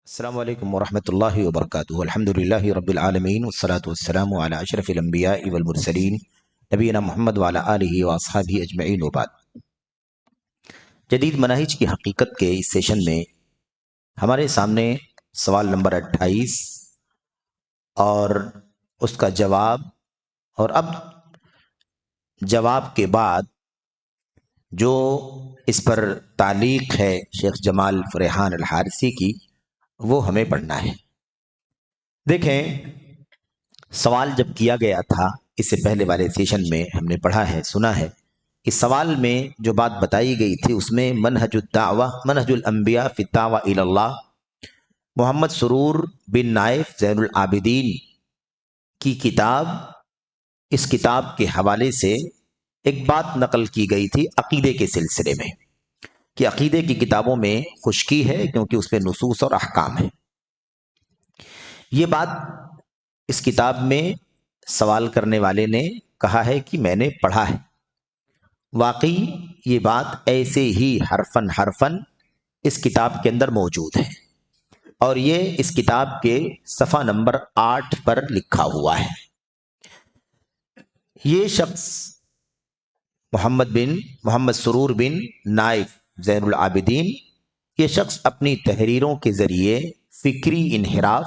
السلام علیکم ورحمۃ اللہ وبرکاتہ الحمد للہ رب العالمین والصلاة والسلام علی اشرف الانبیاء والمرسلین نبینا محمد وعلی آلہ واصحابہ اجمعین وبعد۔ جدید مناہج کی حقیقت کے اس سیشن میں ہمارے سامنے سوال نمبر 28 اور اس کا جواب، اور اب جواب کے بعد جو اس پر تعلیق ہے شیخ جمال فریحان الحارثی کی، وہ ہمیں پڑھنا ہے۔ دیکھیں، سوال جب کیا گیا تھا اس سے پہلے والے سیشن میں ہم نے پڑھا ہے، سنا ہے، اس سوال میں جو بات بتائی گئی تھی اس میں منہج الدعوہ منہج الانبیاء فی الدعوہ الی اللہ، محمد سرور بن نائف زین العابدین کی کتاب، اس کتاب کے حوالے سے ایک بات نقل کی گئی تھی عقیدے کے سلسلے میں، کہ عقیدے کی کتابوں میں خشکی ہے کیونکہ اس میں نصوص اور احکام ہے۔ یہ بات اس کتاب میں سوال کرنے والے نے کہا ہے کہ میں نے پڑھا ہے، واقعی یہ بات ایسے ہی حرفن حرفن اس کتاب کے اندر موجود ہے، اور یہ اس کتاب کے صفحہ نمبر 8 پر لکھا ہوا ہے۔ یہ شخص محمد سرور بن نائف زین العابدین، یہ شخص اپنی تحریروں کے ذریعے فکری انحراف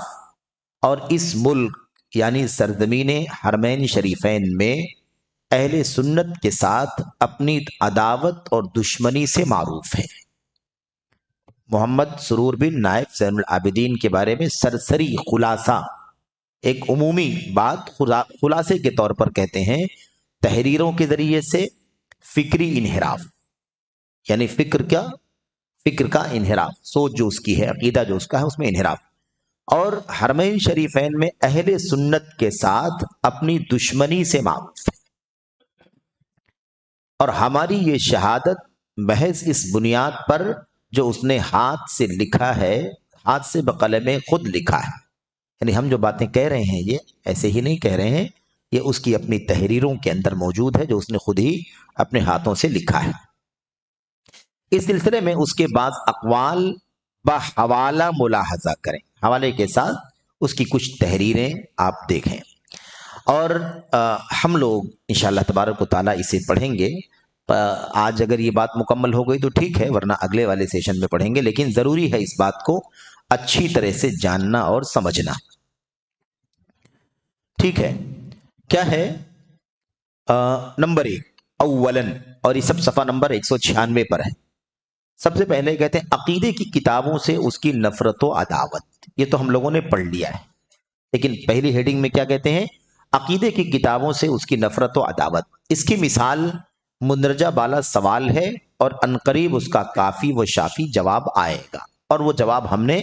اور اس ملک یعنی سرزمین حرمین شریفین میں اہل سنت کے ساتھ اپنی عداوت اور دشمنی سے معروف ہے۔ محمد سرور بن نائف زین العابدین کے بارے میں سرسری خلاصہ، ایک عمومی بات خلاصے کے طور پر کہتے ہیں، تحریروں کے ذریعے سے فکری انحراف، یعنی فکر کا انحراف، سوچ جو اس کی ہے، عقیدہ جو اس کا ہے، اس میں انحراف، اور حرمین شریفین میں اہل سنت کے ساتھ اپنی دشمنی سے معروف ہے۔ اور ہماری یہ شہادت محض اس بنیاد پر جو اس نے ہاتھ سے لکھا ہے، ہاتھ سے بقلم خود لکھا ہے، یعنی ہم جو باتیں کہہ رہے ہیں یہ ایسے ہی نہیں کہہ رہے ہیں، یہ اس کی اپنی تحریروں کے اندر موجود ہے جو اس نے خود ہی اپنے ہاتھوں سے لکھا ہے۔ اس سلسلے میں اس کے بعض اقوال بحوالہ ملاحظہ کریں، حوالے کے ساتھ اس کی کچھ تحریریں آپ دیکھیں، اور ہم لوگ انشاءاللہ تبارک و تعالیٰ اسے پڑھیں گے۔ آج اگر یہ بات مکمل ہو گئی تو ٹھیک ہے، ورنہ اگلے والے سیشن میں پڑھیں گے، لیکن ضروری ہے اس بات کو اچھی طرح سے جاننا اور سمجھنا۔ ٹھیک ہے، کیا ہے؟ نمبر 1 اولن، اور یہ سب صفحہ نمبر 196 پر ہے۔ سب سے پہلے کہتے ہیں عقیدے کی کتابوں سے اس کی نفرت و عداوت، یہ تو ہم لوگوں نے پڑھ لیا ہے، لیکن پہلی ہیڈنگ میں کیا کہتے ہیں؟ عقیدے کی کتابوں سے اس کی نفرت و عداوت۔ اس کی مثال مندرجہ بالا سوال ہے، اور عنقریب اس کا کافی و شافی جواب آئے گا، اور وہ جواب ہم نے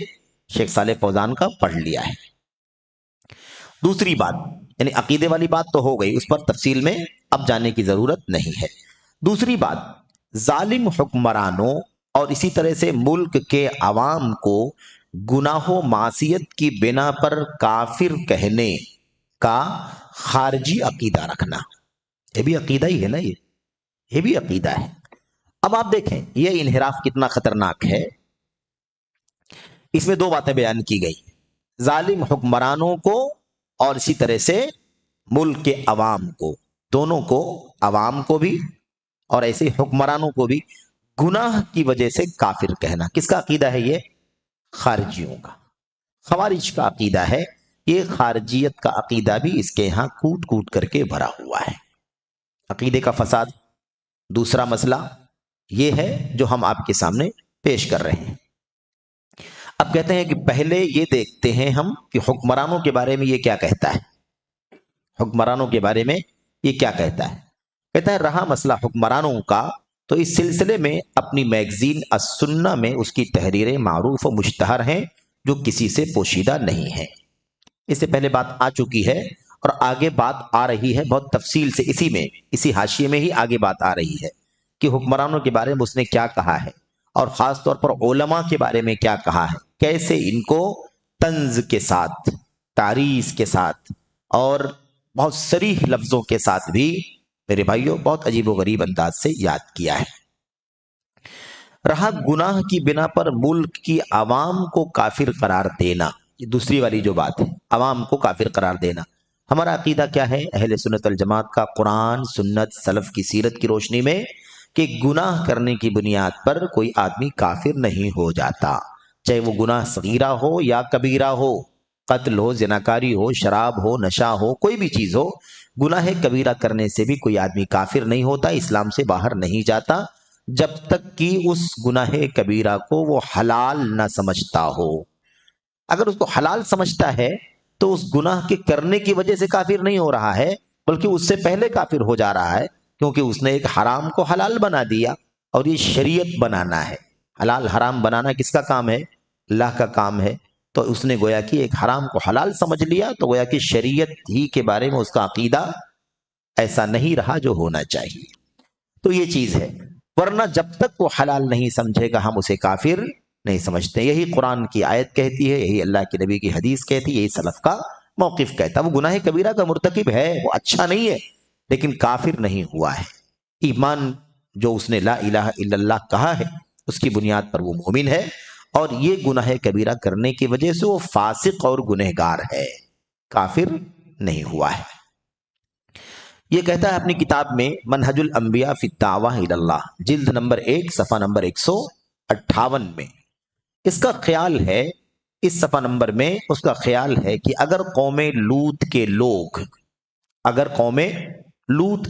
شیخ صالح فوزان کا پڑھ لیا ہے۔ دوسری بات، یعنی عقیدے والی بات تو ہو گئی، اس پر تفصیل میں اب جانے کی ضرورت نہیں ہے۔ دوسری بات، ظالم حکمرانوں اور اسی طرح سے ملک کے عوام کو گناہ و معصیت کی بنا پر کافر کہنے کا خارجی عقیدہ رکھنا، یہ بھی عقیدہ ہی ہے نا، یہ بھی عقیدہ ہے۔ اب آپ دیکھیں یہ انحراف کتنا خطرناک ہے۔ اس میں دو باتیں بیان کی گئی، ظالم حکمرانوں کو اور اسی طرح سے ملک کے عوام کو، دونوں کو، عوام کو بھی اور ایسے حکمرانوں کو بھی گناہ کی وجہ سے کافر کہنا۔ کس کا عقیدہ ہے یہ؟ خارجیوں کا، خوارج کا عقیدہ ہے یہ۔ خارجیت کا عقیدہ بھی اس کے یہاں کوٹ کوٹ کر کے بھرا ہوا ہے، عقیدے کا فساد۔ دوسرا مسئلہ یہ ہے جو ہم آپ کے سامنے پیش کر رہے ہیں۔ اب کہتے ہیں کہ پہلے یہ دیکھتے ہیں ہم کہ حکمرانوں کے بارے میں یہ کیا کہتا ہے، حکمرانوں کے بارے میں یہ کیا کہتا ہے۔ کہتا ہے رہا مسئلہ حکمرانوں کا، تو اس سلسلے میں اپنی میگزین السنہ میں اس کی تحریریں معروف و مشتہر ہیں جو کسی سے پوشیدہ نہیں ہیں۔ اس سے پہلے بات آ چکی ہے اور آگے بات آ رہی ہے بہت تفصیل سے، اسی حاشیے میں ہی آگے بات آ رہی ہے کہ حکمرانوں کے بارے میں اس نے کیا کہا ہے، اور خاص طور پر علماء کے بارے میں کیا کہا ہے، کیسے ان کو طنز کے ساتھ، تعریض کے ساتھ اور بہت صریح لفظوں کے ساتھ بھی میرے بھائیوں بہت عجیب و غریب انداز سے یاد کیا ہے۔ رہا گناہ کی بنا پر ملک کی عوام کو کافر قرار دینا، یہ دوسری والی جو بات ہے، عوام کو کافر قرار دینا، ہمارا عقیدہ کیا ہے اہل سنت والجماعت کا، قرآن سنت سلف کی سیرت کی روشنی میں، کہ گناہ کرنے کی بنیاد پر کوئی آدمی کافر نہیں ہو جاتا، چاہے وہ گناہ صغیرہ ہو یا کبیرہ ہو، قتل ہو، زناکاری ہو، شراب ہو، نشہ ہو، کوئی بھی چیز ہو، گناہ کبیرہ کرنے سے بھی کوئی آدمی کافر نہیں ہوتا، اسلام سے باہر نہیں جاتا، جب تک کہ اس گناہ کبیرہ کو وہ حلال نہ سمجھتا ہو۔ اگر اس کو حلال سمجھتا ہے تو اس گناہ کے کرنے کی وجہ سے کافر نہیں ہو رہا ہے، بلکہ اس سے پہلے کافر ہو جا رہا ہے، کیونکہ اس نے ایک حرام کو حلال بنا دیا، اور یہ شریعت بنانا ہے۔ حلال حرام بنانا کس کا کام ہے؟ اللہ کا کام ہے۔ تو اس نے گویا کہ ایک حرام کو حلال سمجھ لیا، تو گویا کہ شریعت ہی کے بارے میں اس کا عقیدہ ایسا نہیں رہا جو ہونا چاہیے۔ تو یہ چیز ہے، ورنہ جب تک وہ حلال نہیں سمجھے گا ہم اسے کافر نہیں سمجھتے۔ یہی قرآن کی آیت کہتی ہے، یہی اللہ کے نبی کی حدیث کہتی ہے، یہی سلف کا موقف کہتا ہے۔ وہ گناہ کبیرہ کا مرتکب ہے، وہ اچھا نہیں ہے، لیکن کافر نہیں ہوا ہے۔ ایمان جو اس نے لا الہ الا اللہ کہا ہے، اس کی بنیاد پر وہ مومن ہے، اور یہ گناہ کبیرہ کرنے کی وجہ سے وہ فاسق اور گنہگار ہے، کافر نہیں ہوا ہے۔ یہ کہتا ہے اپنی کتاب میں منہج الانبیاء فی الدعوہ الی اللہ، جلد نمبر 1 صفحہ نمبر 158 میں اس کا خیال ہے، اس صفحہ نمبر میں اس کا خیال ہے کہ اگر قوم لوط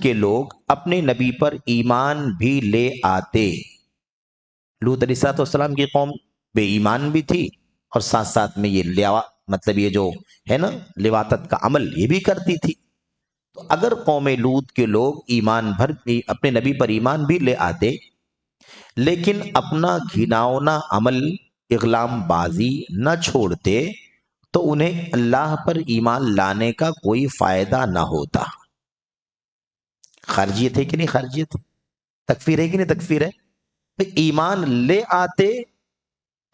کے لوگ اپنے نبی پر ایمان بھی لے آتے، لوط علیہ السلام کی قوم بے ایمان بھی تھی، اور ساتھ ساتھ میں یہ مطلب یہ جو ہے نا لواطت کا عمل یہ بھی کرتی تھی، تو اگر قوم لوط کے لوگ اپنے نبی پر ایمان بھی لے آتے، لیکن اپنا گھناؤنا عمل اغلام بازی نہ چھوڑتے، تو انہیں اللہ پر ایمان لانے کا کوئی فائدہ نہ ہوتا۔ خارجیت ہے کہ نہیں خارجیت؟ تکفیر ہے کہ نہیں تکفیر ہے؟ ایمان لے آتے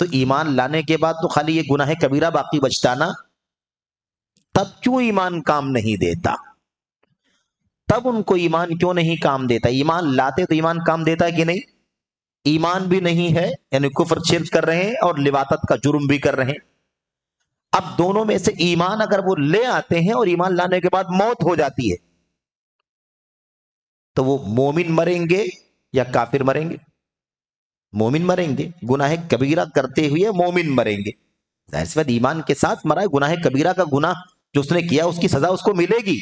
تو ایمان لانے کے بعد تو خالی یہ گناہ کبیرہ باقی بچتا نا، تب کیوں ایمان کام نہیں دیتا؟ تب ان کو ایمان کیوں نہیں کام دیتا؟ ایمان لاتے تو ایمان کام دیتا ہے کہ نہیں؟ ایمان بھی نہیں ہے، یعنی کفر شرک کر رہے ہیں اور لواطت کا جرم بھی کر رہے ہیں۔ اب دونوں میں سے ایمان اگر وہ لے آتے ہیں اور ایمان لانے کے بعد موت ہو جاتی ہے، تو وہ مومن مریں گے یا کافر مریں گے؟ مومن مریں گے، گناہ کبیرہ کرتے ہوئے مومن مریں گے۔ ظاہر سی بات ایمان کے ساتھ مرا ہے، گناہ کبیرہ کا گناہ جو اس نے کیا اس کی سزا اس کو ملے گی،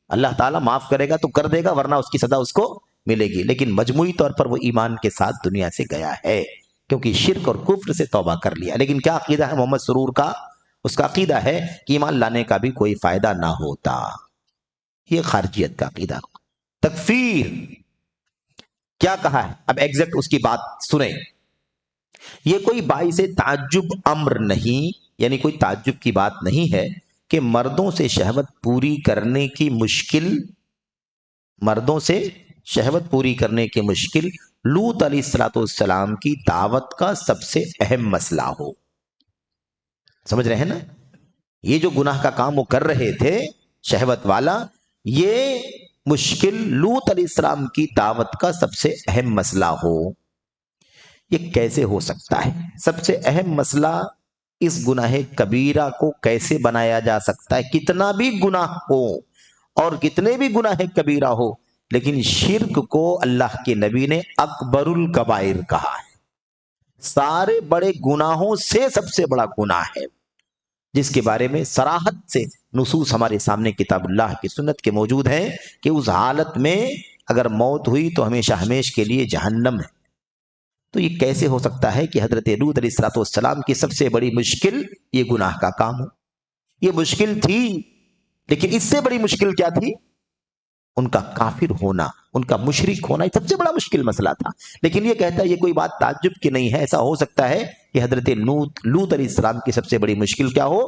اللہ تعالیٰ معاف کرے گا تو کر دے گا، ورنہ اس کی سزا اس کو ملے گی، لیکن مجموعی طور پر وہ ایمان کے ساتھ دنیا سے گیا ہے، کیونکہ شرک اور کفر سے توبہ کر لیا۔ لیکن کیا عقیدہ ہے محمد سرور کا؟ اس کا عقیدہ ہے کہ ایمان لانے کا بھی کوئی فائدہ نہ ہوتا۔ یہ خارجیت کا عقیدہ۔ تکفیر کیا کہا ہے؟ اب ایگزیکٹ اس کی بات سنیں۔ یہ کوئی باعث تعجب امر نہیں، یعنی کوئی تعجب کی بات نہیں ہے کہ مردوں سے شہوت پوری کرنے کی مشکل لوط علیہ السلام کی دعوت کا سب سے اہم مسئلہ ہو۔ سمجھ رہے ہیں نا؟ یہ جو گناہ کا کام وہ کر رہے تھے شہوت والا، یہ مشکل لوط علیہ السلام کی دعوت کا سب سے اہم مسئلہ ہو۔ یہ کیسے ہو سکتا ہے؟ سب سے اہم مسئلہ اس گناہ کبیرہ کو کیسے بنایا جا سکتا ہے؟ کتنا بھی گناہ ہو اور کتنے بھی گناہ کبیرہ ہو، لیکن شرک کو اللہ کے نبی نے اکبر الکبائر کہا ہے، سارے بڑے گناہوں سے سب سے بڑا گناہ ہے، جس کے بارے میں صراحت سے نصوص ہمارے سامنے کتاب اللہ کی سنت کے موجود ہیں کہ اس حالت میں اگر موت ہوئی تو ہمیشہ ہمیش کے لیے جہنم ہے۔ تو یہ کیسے ہو سکتا ہے کہ حضرت لوط علیہ السلام کی سب سے بڑی مشکل یہ گناہ کا کام ہو؟ یہ مشکل تھی، لیکن اس سے بڑی مشکل کیا تھی؟ ان کا کافر ہونا، ان کا مشرک ہونا، یہ سب سے بڑا مشکل مسئلہ تھا۔ لیکن یہ کہتا ہے یہ کوئی بات تعجب کی نہیں ہے، ایسا ہو سکتا ہے کہ حضرت لوط علیہ السلام کی سب سے بڑی مشکل کیا ہو؟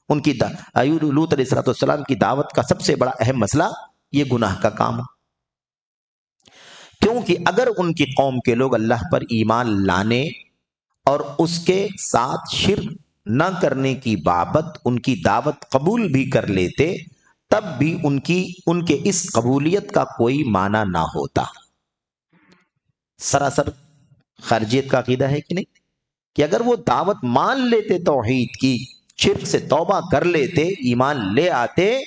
ان کی لوط علیہ السلام کی دعوت کا سب سے بڑا اہم مسئلہ یہ گناہ کا کام ہو، کیونکہ اگر ان کی قوم کے لوگ اللہ پر ایمان لانے اور اس کے ساتھ شرک نہ کرنے کی بابت ان کی دعوت قبول بھی کر لیتے، تب بھی ان کے اس قبولیت کا کوئی معنی نہ ہوتا، سراسر خارجیت کا عقیدہ ہے کہ نہیں؟ کہ اگر وہ دعوت مان لیتے توحید کی، شرک سے توبہ کر لیتے، ایمان لے آتے،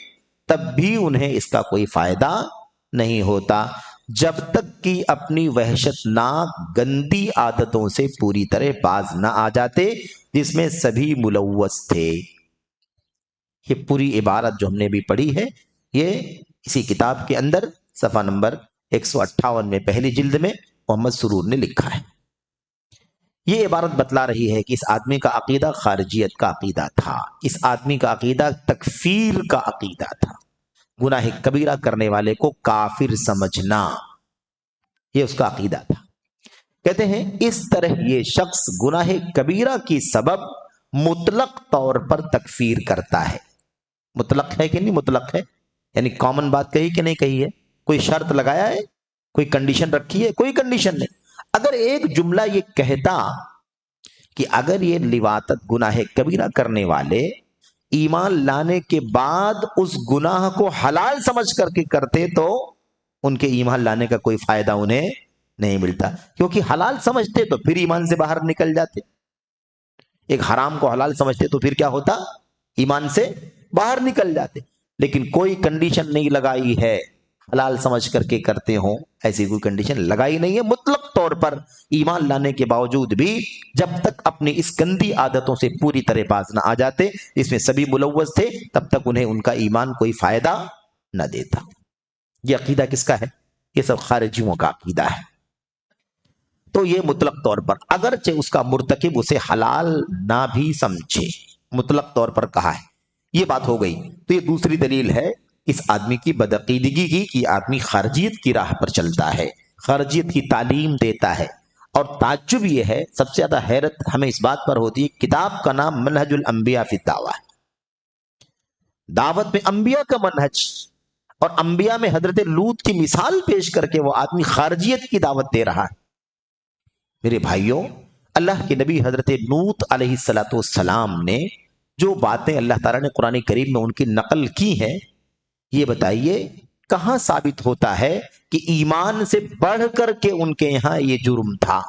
تب بھی انہیں اس کا کوئی فائدہ نہیں ہوتا، جب تک کہ اپنی وحشت ناک گندی عادتوں سے پوری طرح باز نہ آ جاتے جس میں سبھی ملوث تھے۔ یہ پوری عبارت جو ہم نے بھی پڑھی ہے، یہ اسی کتاب کے اندر صفحہ نمبر 158 میں پہلی جلد میں محمد سرور نے لکھا ہے۔ یہ عبارت بتلا رہی ہے کہ اس آدمی کا عقیدہ خارجیت کا عقیدہ تھا، اس آدمی کا عقیدہ تکفیر کا عقیدہ تھا، گناہ کبیرہ کرنے والے کو کافر سمجھنا، یہ اس کا عقیدہ تھا۔ کہتے ہیں اس طرح یہ شخص گناہ کبیرہ کی سبب مطلق طور پر تکفیر کرتا ہے۔ مطلق ہے کہ نہیں مطلق ہے؟ یعنی کامن بات کہی کہ نہیں کہی ہے؟ کوئی شرط لگایا ہے؟ کوئی کنڈیشن رکھی ہے؟ کوئی کنڈیشن نہیں۔ اگر ایک جملہ یہ کہتا کہ اگر یہ لواطت گناہ کبیرہ کرنے والے ایمان لانے کے بعد اس گناہ کو حلال سمجھ کر کے کرتے تو ان کے ایمان لانے کا کوئی فائدہ انہیں نہیں ملتا، کیونکہ حلال سمجھتے تو پھر ایمان سے باہر نکل جاتے، ایک حرام کو حلال سمجھتے تو پھر کیا ہوتا؟ ایمان سے باہر نکل جاتے۔ لیکن کوئی کنڈیشن نہیں لگائی ہے حلال سمجھ کر کے کرتے ہوں، ایسی کوئی کنڈیشن لگائی نہیں ہے، مطلق طور پر ایمان لانے کے باوجود بھی جب تک اپنی اس گندی عادتوں سے پوری طرح باز نہ آ جاتے اس میں سبھی ملوث تھے، تب تک انہیں ان کا ایمان کوئی فائدہ نہ دیتا۔ یہ عقیدہ کس کا ہے؟ یہ سب خارجیوں کا عقیدہ ہے۔ تو یہ مطلق طور پر اگرچہ اس کا مرتکب اسے حلال نہ بھی سمجھے، مطلق طور پر کہا ہے، یہ بات ہو گئی۔ تو یہ دوسری دلیل ہے اس آدمی کی بدعقیدگی کی کہ آدمی خارجیت کی راہ پر چلتا ہے، خارجیت کی تعلیم دیتا ہے۔ اور تعجب یہ ہے، سب سے زیادہ حیرت ہمیں اس بات پر ہوتی ہے، کتاب کا نام منہج الانبیاء فی الدعوہ ہے، دعوت میں انبیاء کا منہج، اور انبیاء میں حضرت لوط کی مثال پیش کر کے وہ آدمی خارجیت کی دعوت دے رہا ہے۔ میرے بھائیوں، اللہ کے نبی حضرت لوط علیہ السلام نے جو باتیں اللہ تعالیٰ نے قرآن کریم میں ان کی نقل کی ہیں، یہ بتائیے کہاں ثابت ہوتا ہے کہ ایمان سے بڑھ کر کے ان کے یہاں یہ جرم تھا؟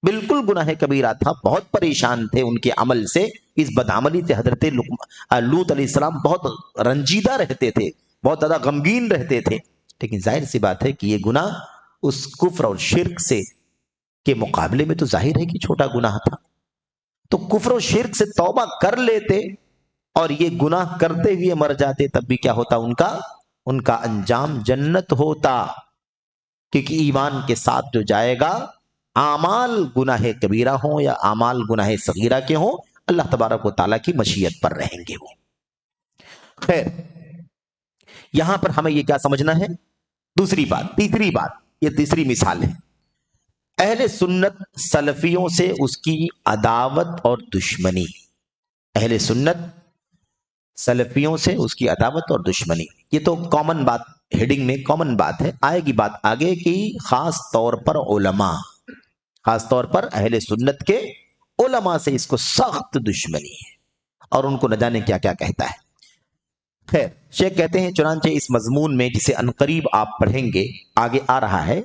بالکل گناہ کبیرہ تھا، بہت پریشان تھے ان کے عمل سے، اس بدعملی سے حضرت لوط علیہ السلام بہت رنجیدہ رہتے تھے، بہت زیادہ غمگین رہتے تھے۔ لیکن ظاہر سی بات ہے کہ یہ گناہ اس کفر اور شرک سے کے مقابلے میں تو ظاہر ہے کہ چھوٹا گناہ تھا۔ تو کفر و شرک سے توبہ کر لیتے اور یہ گناہ کرتے ہوئے مر جاتے، تب بھی کیا ہوتا؟ ان کا انجام جنت ہوتا، کیونکہ ایمان کے ساتھ جو جائے گا، اعمال گناہ کبیرہ ہوں یا اعمال گناہ صغیرہ کے ہوں، اللہ تبارک و تعالیٰ کی مشیت پر رہیں گے وہ۔ خیر، یہاں پر ہمیں یہ کیا سمجھنا ہے؟ دوسری بات، تیسری بات، یہ تیسری مثال ہے، اہل سنت سلفیوں سے اس کی عداوت اور دشمنی۔ اہل سنت سلفیوں سے اس کی عداوت اور دشمنی، یہ تو کامن بات، ہیڈنگ میں کامن بات ہے، آئے گی بات آگے کی، خاص طور پر علماء، خاص طور پر اہل سنت کے علماء سے اس کو سخت دشمنی ہے، اور ان کو نہ جانے کیا کیا کہتا ہے۔ خیر، شیخ کہتے ہیں چنانچہ اس مضمون میں جسے عنقریب آپ پڑھیں گے، آگے آ رہا ہے،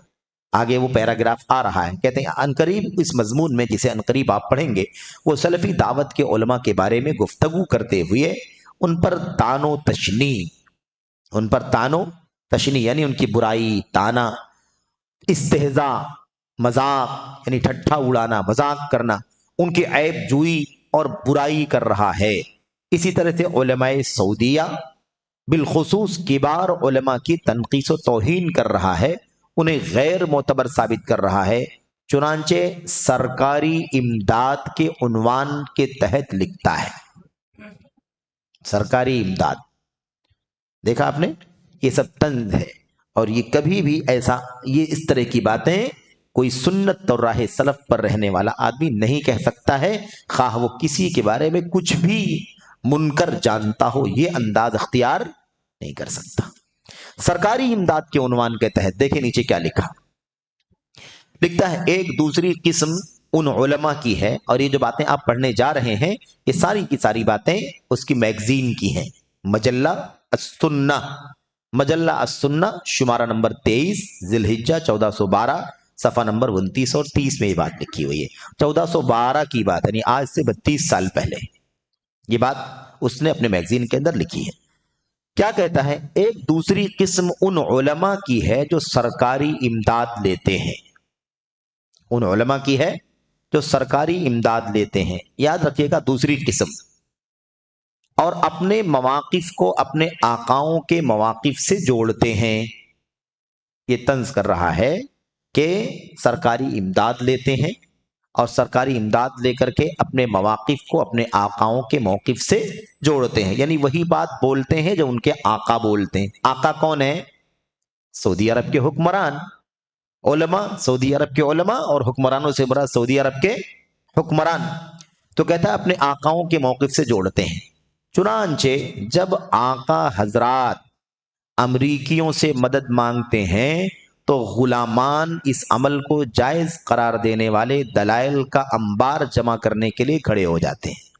آگے وہ پیراگراف آ رہا ہے، کہتے ہیں عنقریب اس مضمون میں جسے عنقریب آپ پڑھیں گے، وہ سلفی دعوت کے علماء کے بارے میں گفتگو کرتے ہوئے ان پر طعن و تشنیع یعنی ان کی برائی، طعنا، استہزاء، مذاق یعنی ٹھٹھا اڑانا، مذاق کرنا، ان کی عیب جوئی اور برائی کر رہا ہے۔ اسی طرح سے علماء سعودیہ بالخصوص کبار علماء کی تنقیص و توہین کر رہا ہے، انہیں غیر معتبر ثابت کر رہا ہے۔ چنانچہ سرکاری امداد کے عنوان کے تحت لکھتا ہے، سرکاری امداد، دیکھا آپ نے، یہ سب طنز ہے، اور یہ کبھی بھی ایسا، یہ اس طرح کی باتیں کوئی سنت اور راہ سلف پر رہنے والا آدمی نہیں کہہ سکتا ہے، خواہ وہ کسی کے بارے میں کچھ بھی منکر جانتا ہو، یہ انداز اختیار نہیں کر سکتا۔ سرکاری امداد کے عنوان کے تحت دیکھیں نیچے کیا لکھتا ہے، ایک دوسری قسم ان علماء کی ہے، اور یہ جو باتیں آپ پڑھنے جا رہے ہیں یہ ساری کی ساری باتیں اس کی میگزین کی ہیں، مجلہ السنہ، مجلہ السنہ، شمارہ نمبر 23، ذی الحجہ 1412، صفحہ نمبر 29 اور 30 میں یہ بات لکھی ہوئی ہے. 1412 کی بات، یعنی آج سے 32 سال پہلے یہ بات اس نے اپنے میگزین کے اندر لکھی ہے. کیا کہتا ہے؟ ایک دوسری قسم ان علماء کی ہے جو سرکاری امداد لیتے ہیں. ان علماء کی ہے جو سرکاری امداد لیتے ہیں، یاد رکھیے گا، دوسری قسم، اور اپنے مواقف کو اپنے آقاؤں کے مواقف سے جوڑتے ہیں. یہ طنز کر رہا ہے کہ سرکاری امداد لیتے ہیں اور سرکاری امداد لے کر کے اپنے مواقف کو اپنے آقاؤں کے موقف سے جوڑتے ہیں، یعنی وہی بات بولتے ہیں جو ان کے آقا بولتے ہیں. آقا کون ہے؟ سعودی عرب کے حکمران. علماء سعودی عرب کے علماء، اور حکمرانوں سے مراد سعودی عرب کے حکمران. تو کہتا ہے اپنے آقاؤں کے موقف سے جوڑتے ہیں. چنانچہ جب آقا حضرات امریکیوں سے مدد مانگتے ہیں تو غلامان اس عمل کو جائز قرار دینے والے دلائل کا انبار جمع کرنے کے لیے کھڑے ہو جاتے ہیں.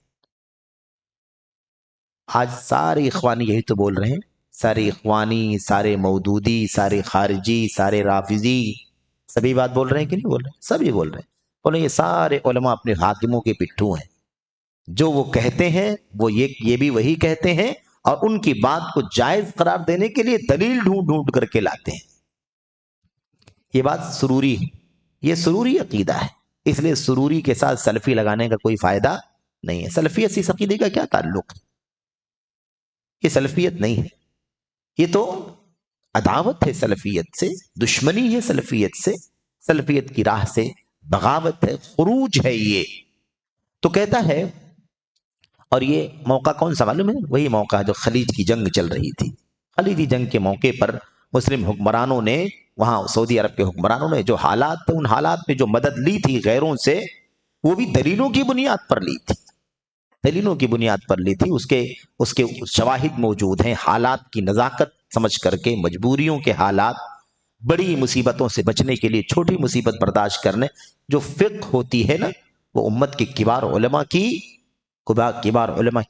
آج سارے اخوانی یہی تو بول رہے ہیں، سارے اخوانی، سارے مودودی، سارے خارجی، سارے رافضی، سبھی بات بول رہے ہیں کہ نہیں بول رہے ہیں؟ سبھی بول رہے ہیں. بولے یہ سارے علماء اپنے حاکموں کے پٹھو ہیں، جو وہ کہتے ہیں وہ یہ بھی وہی کہتے ہیں، اور ان کی بات کو جائز قرار دینے کے لیے دلیل ڈھونڈ ڈھونڈ کر کے لاتے ہیں. یہ بات سروری ہے، یہ سروری عقیدہ ہے. اس لیے سروری کے ساتھ سلفی لگانے کا کوئی فائدہ نہیں ہے. سلفیت سے اس عقیدے کا کیا تعلق؟ یہ سلفیت نہیں ہے، یہ تو عداوت ہے سلفیت سے، دشمنی ہے سلفیت سے، سلفیت کی راہ سے بغاوت ہے، خروج ہے یہ. تو کہتا ہے، اور یہ موقع کون سا معلوم ہے؟ وہی موقع جو خلیج کی جنگ چل رہی تھی. خلیجی جنگ کے موقع پر مسلم حکمرانوں نے، وہاں سعودی عرب کے حکمرانوں نے جو حالات تھے، ان حالات میں جو مدد لی تھی غیروں سے، وہ بھی دلیلوں کی بنیاد پر لی تھی. دلیلوں کی بنیاد پر لی تھی. اس کے شواہد موجود ہیں. حالات کی نزاکت سمجھ کر کے، مجبوریوں کے حالات، بڑی مصیبتوں سے بچنے کے لیے چھوٹی مصیبت برداشت کرنے، جو فقہ ہوتی ہے نا، وہ امت کے کبار علماء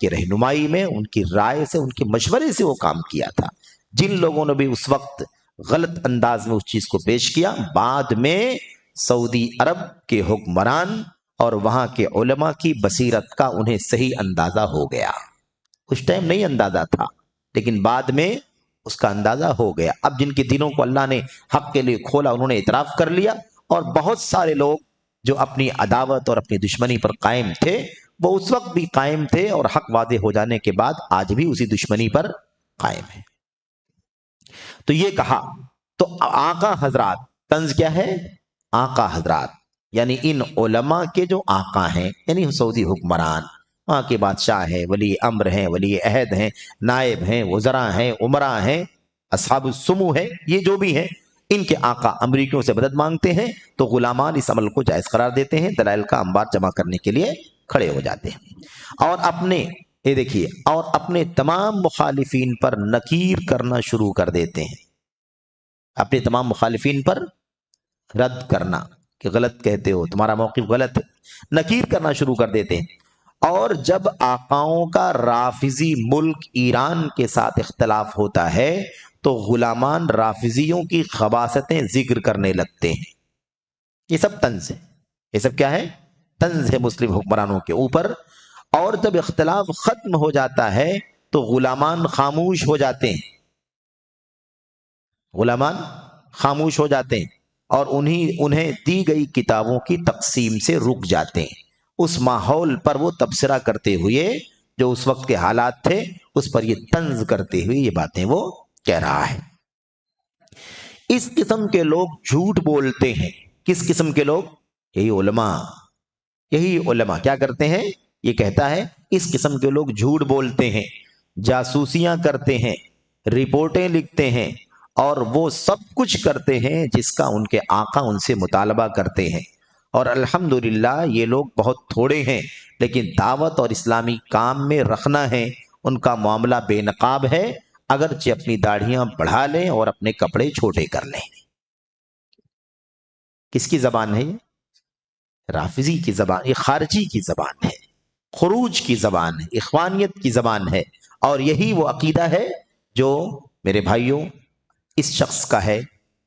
کی رہنمائی میں، ان کی رائے سے، ان کے مشورے سے وہ کام کیا تھا. جن لوگوں نے بھی اس وقت غلط انداز میں اس چیز کو پیش کیا، بعد میں سعودی عرب کے حکمران اور وہاں کے علماء کی بصیرت کا انہیں صحیح اندازہ ہو گیا. اس ٹائم نہیں اندازہ تھا، لیکن بعد میں اس کا اندازہ ہو گیا. اب جن کے دلوں کو اللہ نے حق کے لیے کھولا، انہوں نے اعتراف کر لیا، اور بہت سارے لوگ جو اپنی عداوت اور اپنی دشمنی پر قائم تھے، وہ اس وقت بھی قائم تھے، اور حق واضح ہو جانے کے بعد آج بھی اسی دشمنی پر قائم ہے. تو یہ کہا، تو آقا حضرات، طنز کیا ہے؟ آقا حضرات، یعنی ان علماء کے جو آقا ہیں، یعنی سعودی حکمران، وہاں کے بادشاہ ہیں، ولی امر ہیں، ولی عہد ہیں، نائب ہیں، وزراء ہیں، عمراء ہیں، اصحاب السمو ہیں، یہ جو بھی ہیں، ان کے آقا امریکیوں سے مدد مانگتے ہیں تو غلامان اس عمل کو جائز قرار دیتے ہیں، دلائل کا انبار جمع کرنے کے لیے کھڑے ہو جاتے ہیں، اور یہ دیکھیے، اور اپنے تمام مخالفین پر نکیر کرنا شروع کر دیتے ہیں. اپنے تمام مخالفین پر رد کرنا کہ غلط کہتے ہو، تمہارا موقف غلط ہے، نکیر کرنا شروع کر دیتے ہیں. اور جب آقاؤں کا رافضی ملک ایران کے ساتھ اختلاف ہوتا ہے تو غلامان رافضیوں کی خباثتیں ذکر کرنے لگتے ہیں. یہ سب طنز ہے. یہ سب کیا ہے؟ طنز ہے مسلم حکمرانوں کے اوپر. اور جب اختلاف ختم ہو جاتا ہے تو غلامان خاموش ہو جاتے ہیں. غلامان خاموش ہو جاتے ہیں اور انہیں دی گئی کتابوں کی تقسیم سے رک جاتے ہیں. اس ماحول پر وہ تبصرہ کرتے ہوئے، جو اس وقت کے حالات تھے، اس پر یہ طنز کرتے ہوئے یہ باتیں وہ کہہ رہا ہے. اس قسم کے لوگ جھوٹ بولتے ہیں. کس قسم کے لوگ؟ یہی علماء کیا کرتے ہیں؟ یہ کہتا ہے اس قسم کے لوگ جھوٹ بولتے ہیں، جاسوسیاں کرتے ہیں، رپورٹیں لکھتے ہیں، اور وہ سب کچھ کرتے ہیں جس کا ان کے آقا ان سے مطالبہ کرتے ہیں. اور الحمدللہ یہ لوگ بہت تھوڑے ہیں، لیکن دعوت اور اسلامی کام میں رکھنا ہے. ان کا معاملہ بے نقاب ہے، اگرچہ اپنی داڑھیاں بڑھا لیں اور اپنے کپڑے چھوٹے کر لیں. کس کی زبان ہے یہ؟ رافضی کی زبان، یہ خارجی کی زبان ہے، خروج کی زبان ہے، اخوانیت کی زبان ہے. اور یہی وہ عقیدہ ہے جو میرے بھائیوں اس شخص کا ہے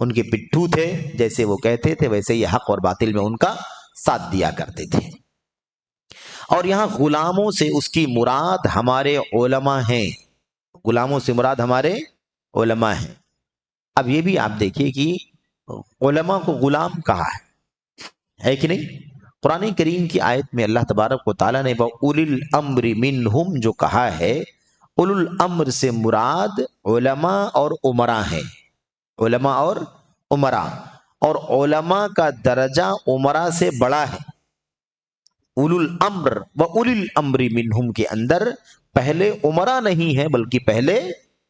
ان کے پٹھو تھے، جیسے وہ کہتے تھے ویسے یہ حق اور باطل میں ان کا ساتھ دیا کرتے تھے۔ اور یہاں غلاموں سے اس کی مراد ہمارے علماء ہیں، غلاموں سے مراد ہمارے علماء ہیں۔ اب یہ بھی آپ دیکھیے کہ علماء کو غلام کہا ہے کہ نہیں؟ قرآن کریم کی آیت میں اللہ تبارک و تعالیٰ نے وَأُولِي الْأَمْرِ مِنْهُمْ جو کہا ہے، اولو الامر سے مراد علماء اور امراء ہیں، علماء اور امراء، اور علماء کا درجہ امراء سے بڑا ہے۔ اولو الامر وَأُولِي الْأَمْرِ مِنْهُمْ کے اندر پہلے امراء نہیں ہے بلکہ پہلے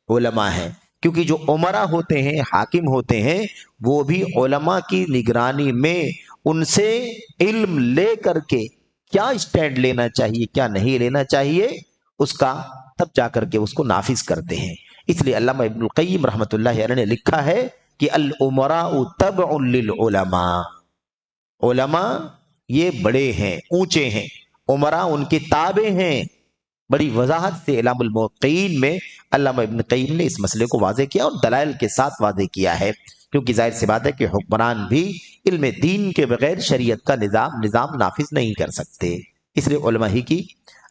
علماء ہیں، کیونکہ جو امراء ہوتے ہیں، حاکم ہوتے ہیں، وہ بھی علماء کی نگرانی میں ان سے علم لے کر کے کیا اسٹینڈ لینا چاہیے کیا نہیں لینا چاہیے اس کا تب جا کر کے اس کو نافذ کرتے ہیں۔ اس لیے علامہ ابن القیم رحمۃ اللہ علیہ نے لکھا ہے کہ الامراء تبع للعلماء، علماء یہ بڑے ہیں، اونچے ہیں، امراء ان کے تابع ہیں۔ بڑی وضاحت سے اعلام الموقعین میں علامہ ابن قیم نے اس مسئلے کو واضح کیا اور دلائل کے ساتھ واضح کیا ہے، کیونکہ ظاہر سی بات ہے کہ حکمران بھی علم دین کے بغیر شریعت کا نظام نافذ نہیں کر سکتے، اس لیے علماء ہی کی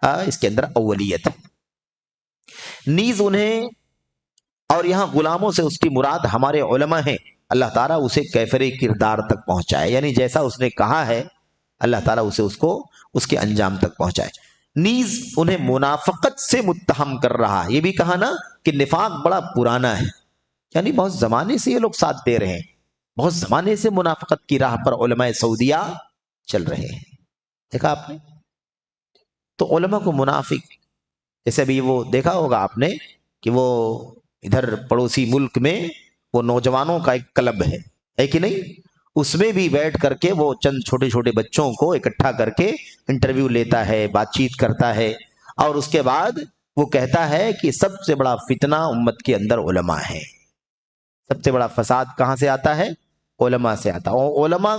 اس کے اندر اولیت ہے۔ نیز انہیں، اور یہاں غلاموں سے اس کی مراد ہمارے علماء ہیں، اللہ تعالیٰ اسے کیفر کردار تک پہنچائے، یعنی جیسا اس نے کہا ہے اللہ تعالیٰ اسے اس کے انجام تک پہنچائے۔ نیز انہیں منافقت سے متہم کر رہا، یہ بھی کہا نا کہ نفاق بڑا پرانا ہے، یعنی بہت زمانے سے یہ لوگ ساتھ دے رہے ہیں، بہت زمانے سے منافقت کی راہ پر علماء سعودیہ چل رہے ہیں۔ دیکھا آپ نے؟ تو علماء کو منافق، جیسے ابھی وہ دیکھا ہوگا آپ نے کہ وہ ادھر پڑوسی ملک میں وہ نوجوانوں کا ایک کلب ہے کہ نہیں؟ اس میں بھی بیٹھ کر کے وہ چند چھوٹے چھوٹے بچوں کو اکٹھا کر کے انٹرویو لیتا ہے، بات چیت کرتا ہے، اور اس کے بعد وہ کہتا ہے کہ سب سے بڑا فتنہ امت کے اندر علماء ہے، سب سے بڑا فساد کہاں سے آتا ہے؟ علماء سے آتا ہے، اور علماء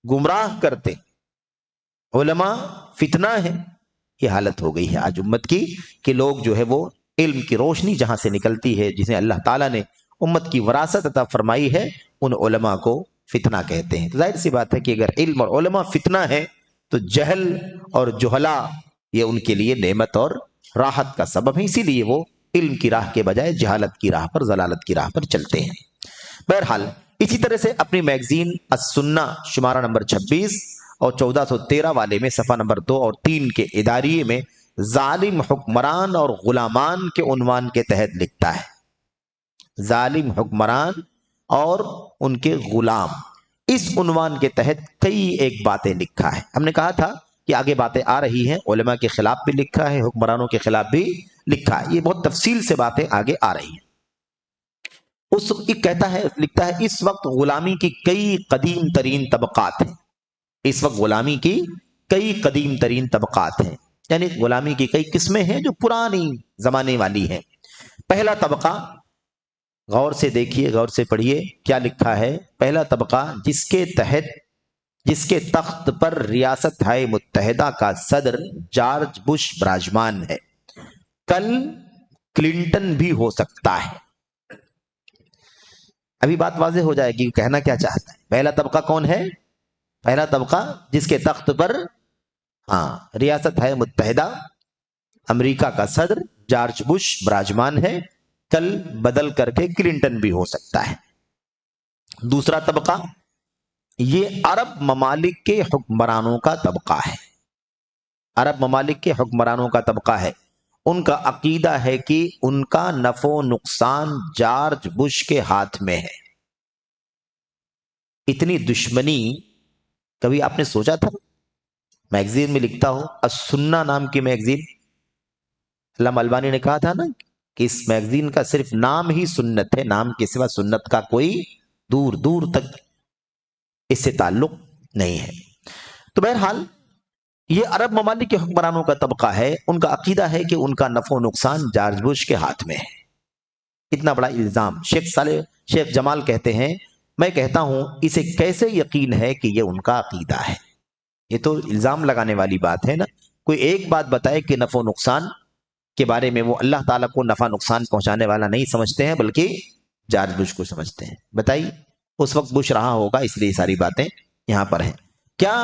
گمراہ کرتے، علماء فتنہ ہے۔ یہ حالت ہو گئی ہے آج امت کی کہ لوگ جو ہے وہ علم کی روشنی جہاں سے نکلتی ہے، جسے اللہ تعالیٰ نے امت کی وراثت عطا فرمائی ہے، ان علماء کو فتنہ کہتے ہیں۔ ظاہر سی بات ہے کہ اگر علم اور علماء فتنہ ہے تو جہل اور جہلا یہ ان کے لیے نعمت اور راحت کا سبب ہے، اسی لیے وہ علم کی راہ کے بجائے جہالت کی راہ پر، ضلالت کی راہ پر چلتے ہیں۔ بہرحال اسی طرح سے اپنی میگزین السنہ شمارہ نمبر 26 اور 1413 والے میں صفحہ نمبر 2 اور 3 کے اداریے میں ظالم حکمران اور غلامان کے عنوان کے تحت لکھتا ہے، ظالم حکمران اور ان کے غلام، اس عنوان کے تحت کئی ایک باتیں لکھا ہے۔ ہم نے کہا تھا کہ آگے باتیں آ رہی ہیں، علماء کے خلاف بھی لکھا ہے، حکمرانوں کے خلاف بھی لکھا ہے، یہ بہت تفصیل سے باتیں آگے آ رہی ہیں۔ اس کہتا ہے، لکھتا ہے اس وقت غلامی کی کئی قدیم ترین طبقات ہیں، اس وقت غلامی کی کئی قدیم ترین طبقات ہیں، یعنی غلامی کی کئی قسمیں ہیں جو پرانی زمانے والی ہیں۔ پہلا طبقہ، غور سے دیکھیے، غور سے پڑھیے کیا لکھا ہے۔ پہلا طبقہ جس کے تخت پر ریاست ہائے متحدہ کا صدر جارج بش براجمان ہے، کل کلنٹن بھی ہو سکتا ہے۔ ابھی بات واضح ہو جائے گی کہنا کیا چاہتا ہے۔ پہلا طبقہ کون ہے؟ پہلا طبقہ جس کے تخت پر ریاست ہے متحدہ امریکہ کا صدر جارج بش براجمان ہے، کل بدل کر کے کلنٹن بھی ہو سکتا ہے۔ دوسرا طبقہ یہ عرب ممالک کے حکمرانوں کا طبقہ ہے، عرب ممالک کے حکمرانوں کا طبقہ ہے، ان کا عقیدہ ہے کہ ان کا نفع و نقصان جارج بش کے ہاتھ میں ہے۔ اتنی دشمنی کبھی آپ نے سوچا تھا؟ میگزین میں لکھتا ہو، السنہ نام کی میگزین، علامہ البانی نے کہا تھا نا کہ اس میگزین کا صرف نام ہی سنت ہے، نام کے سوا سنت کا کوئی دور دور تک اس سے تعلق نہیں ہے۔ تو بہرحال یہ عرب ممالک کے حکمرانوں کا طبقہ ہے، ان کا عقیدہ ہے کہ ان کا نفع و نقصان جارج بش کے ہاتھ میں ہے۔ اتنا بڑا الزام شیخ جمال کہتے ہیں، میں کہتا ہوں اسے کیسے یقین ہے کہ یہ ان کا عقیدہ ہے؟ یہ تو الزام لگانے والی بات ہے نا۔ کوئی ایک بات بتائے کہ نفع و نقصان کے بارے میں وہ اللہ تعالیٰ کو نفع نقصان پہنچانے والا نہیں سمجھتے ہیں بلکہ جارج بش کو سمجھتے ہیں، بتائیے۔ اس وقت بش رہا ہوگا، اس لیے ساری باتیں یہاں پر ہیں. کیا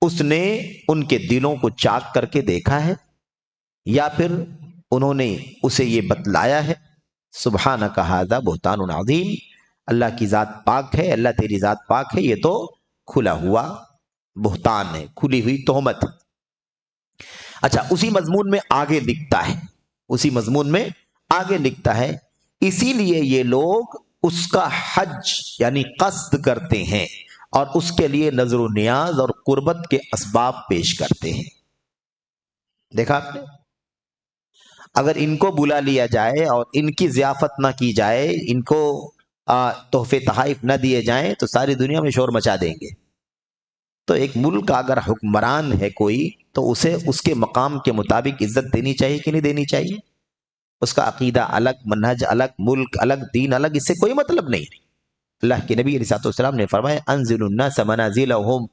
اس نے ان کے دلوں کو چاک کر کے دیکھا ہے یا پھر انہوں نے اسے یہ بتلایا ہے؟ سبحانک ھذا بہتان عظیم، اللہ کی ذات پاک ہے، اللہ تیری ذات پاک ہے، یہ تو کھلا ہوا بہتان ہے، کھلی ہوئی تہمت. اچھا، اسی مضمون میں آگے لکھتا ہے، اسی مضمون میں آگے لکھتا ہے اسی لیے یہ لوگ اس کا حج یعنی قصد کرتے ہیں اور اس کے لیے نظر و نیاز اور قربت کے اسباب پیش کرتے ہیں. دیکھا آپ نے، اگر ان کو بلا لیا جائے اور ان کی ضیافت نہ کی جائے، ان کو تحفے تحائف نہ دیے جائیں تو ساری دنیا میں شور مچا دیں گے. تو ایک ملک کا اگر حکمران ہے کوئی تو اسے اس کے مقام کے مطابق عزت دینی چاہیے کہ نہیں دینی چاہیے؟ اس کا عقیدہ الگ، منہج الگ، ملک الگ، دین الگ، اس سے کوئی مطلب نہیں. اللہ کے نبی علیہ الصلوۃ والسلام نے فرمایا انزل الناس منازلہم،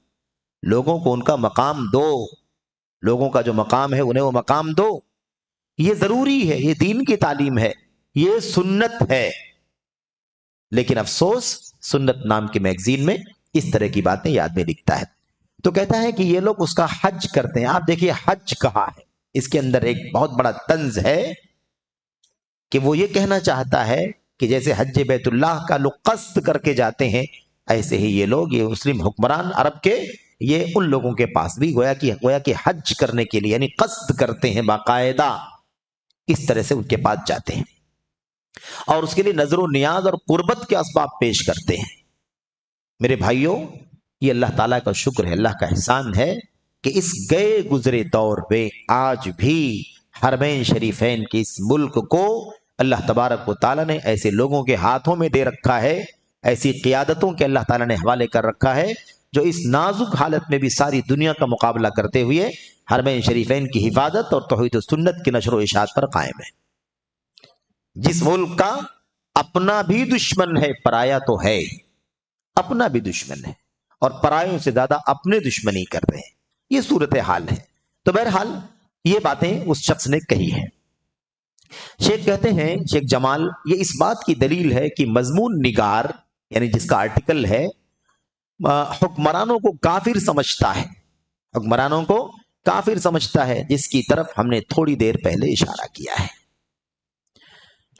لوگوں کو ان کا مقام دو، لوگوں کا جو مقام ہے انہیں وہ مقام دو. یہ ضروری ہے، یہ دین کی تعلیم ہے، یہ سنت ہے. لیکن افسوس سنت نام کے میگزین میں اس طرح کی باتیں یہ آدمی لکھتا ہے. تو کہتا ہے کہ یہ لوگ اس کا حج کرتے ہیں. آپ دیکھیے حج کہا ہے، اس کے اندر ایک بہت بڑا طنز ہے کہ وہ یہ کہنا چاہتا ہے کہ جیسے حج بیت اللہ کا لوگ قصد کر کے جاتے ہیں، ایسے ہی یہ لوگ، یہ مسلم حکمران عرب کے، یہ ان لوگوں کے پاس بھی گویا کہ حج کرنے کے لیے یعنی قصد کرتے ہیں، باقاعدہ اس طرح سے ان کے پاس جاتے ہیں اور اس کے لیے نظر و نیاز اور قربت کے اسباب پیش کرتے ہیں. میرے بھائیوں، یہ اللہ تعالیٰ کا شکر ہے، اللہ کا احسان ہے کہ اس گئے گزرے دور میں آج بھی حرمین شریفین کے اس ملک کو اللہ تبارک و تعالیٰ نے ایسے لوگوں کے ہاتھوں میں دے رکھا ہے، ایسی قیادتوں کے اللہ تعالیٰ نے حوالے کر رکھا ہے جو اس نازک حالت میں بھی ساری دنیا کا مقابلہ کرتے ہوئے حرمین شریفین کی حفاظت اور توحید و سنت کی نشر و اشاعت پر قائم ہے. جس ملک کا اپنا بھی دشمن ہے، پرایا تو ہے، اپنا بھی دشمن ہے اور پرایوں سے زیادہ اپنے دشمنی کر رہے ہیں، یہ صورتحال ہے. تو بہرحال یہ باتیں اس شخص نے کہی ہیں. شیخ کہتے ہیں، شیخ جمال، یہ اس بات کی دلیل ہے کہ مضمون نگار یعنی جس کا آرٹیکل ہے حکمرانوں کو کافر سمجھتا ہے، حکمرانوں کو کافر سمجھتا ہے، جس کی طرف ہم نے تھوڑی دیر پہلے اشارہ کیا ہے.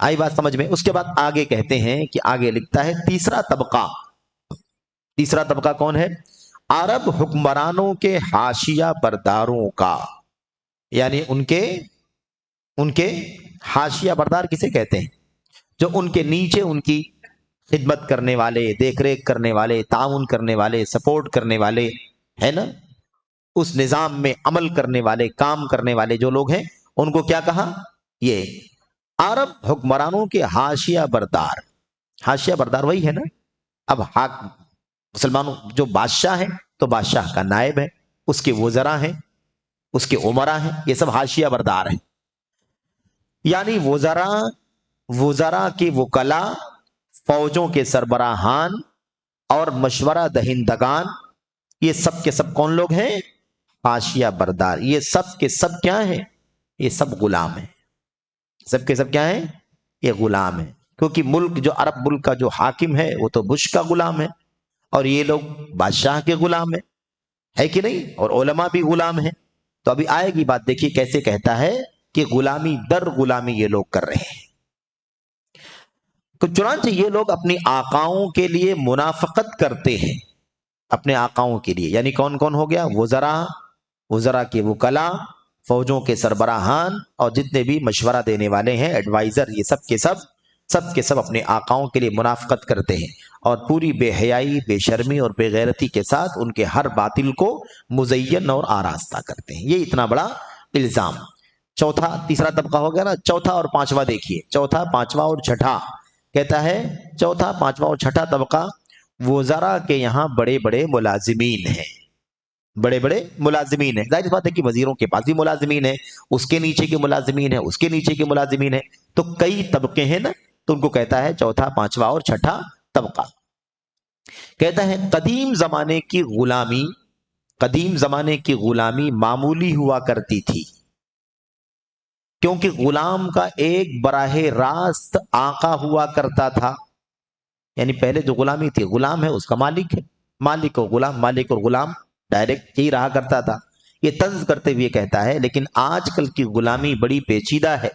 آئی بات سمجھ میں؟ اس کے بعد آگے کہتے ہیں کہ آگے لکھتا ہے تیسرا طبقہ. تیسرا طبقہ کون ہے؟ عرب حکمرانوں کے حاشیہ برداروں کا، یعنی ان کے حاشیہ بردار کسے کہتے ہیں؟ جو ان کے نیچے ان کی خدمت کرنے والے، دیکھ ریکھ کرنے والے، تعاون کرنے والے، سپورٹ کرنے والے ہے نا، اس نظام میں عمل کرنے والے، کام کرنے والے جو لوگ ہیں، ان کو کیا کہا؟ یہ عرب حکمرانوں کے حاشیہ بردار. حاشیہ بردار وہی ہے نا. اب مسلمانوں جو بادشاہ ہیں تو بادشاہ کا نائب ہے، اس کے وزراء ہیں، اس کے امراء ہیں، یہ سب حاشیہ بردار ہیں. یعنی وزراء کے وکلاء، فوجوں کے سربراہان اور مشورہ دہندگان، یہ سب کے سب کون لوگ ہیں؟ حاشیہ بردار. یہ سب کے سب کیا ہیں؟ یہ سب غلام ہیں. سب کے سب کیا ہیں؟ یہ غلام ہیں. کیونکہ ملک جو عرب ملک کا جو حاکم ہے وہ تو بش کا غلام ہے اور یہ لوگ بادشاہ کے غلام ہیں، ہے کہ نہیں؟ اور علماء بھی غلام ہیں. تو ابھی آئے گی بات، دیکھیے کیسے کہتا ہے کہ غلامی در غلامی یہ لوگ کر رہے ہیں. تو چنانچہ یہ لوگ اپنی آقاؤں کے لیے منافقت کرتے ہیں، اپنے آقاؤں کے لیے. یعنی کون کون ہو گیا؟ وزراء کے وکلاء، فوجوں کے سربراہان اور جتنے بھی مشورہ دینے والے ہیں، ایڈوائزر، یہ سب کے سب اپنے آقاؤں کے لیے منافقت کرتے ہیں اور پوری بے حیائی، بے شرمی اور بے غیرتی کے ساتھ ان کے ہر باطل کو مزین اور آراستہ کرتے ہیں. یہ اتنا بڑا الزام. تیسرا طبقہ ہو گیا نا. چوتھا اور پانچواں دیکھیے، چوتھا، پانچواں اور چھٹا. کہتا ہے چوتھا، پانچواں اور چھٹا طبقہ وزراء کے یہاں بڑے بڑے ملازمین ہیں، بڑے بڑے ملازمین ہیں. ظاہر بات ہے کہ وزیروں کے پاس بھی ملازمین ہیں، اس کے نیچے کے ملازمین ہیں، اس کے نیچے کے ملازمین ہیں، تو کئی طبقے ہیں نا. تو ان کو کہتا ہے چوتھا، پانچواں اور چھٹا طبقہ. کہتا ہے قدیم زمانے کی غلامی معمولی ہوا کرتی تھی، کیونکہ غلام کا ایک براہ راست آقا ہوا کرتا تھا. یعنی پہلے جو غلامی تھی، غلام ہے اس کا مالک ہے، مالک اور غلام، مالک اور غلام ڈائریکٹ یہی رہا کرتا تھا۔ یہ طنز کرتے ہوئے کہتا ہے لیکن آج کل کی غلامی بڑی پیچیدہ ہے۔